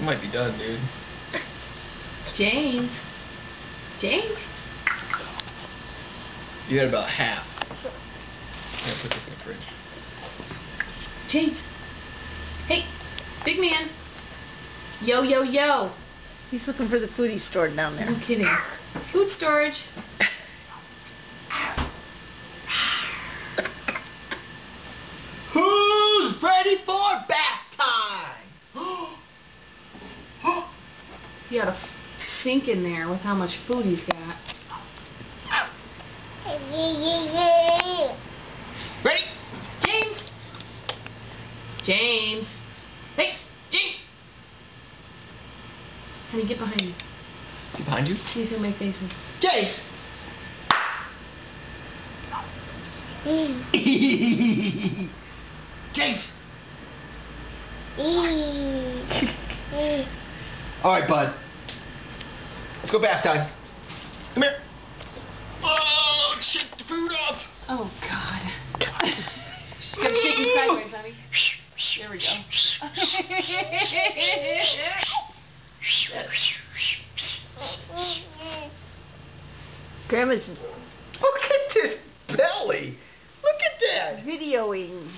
might be done, dude. James. James? You had about half. I'm gonna put this in the fridge. James. Hey, big man. Yo, yo, yo. He's looking for the food he stored down there. No kidding. Food storage. Who's ready for bath time? He ought to sink in there with how much food he's got. Ready? James. James. Hey, James. Honey, get behind me. Get behind you. See if he'll make faces. James. James. All right, bud. Let's go bath time. Come here. Oh, shake the food off. Oh, God. She's got to shake him sideways, honey. There we go. Grandma's Look at this belly. Look at that. videoing.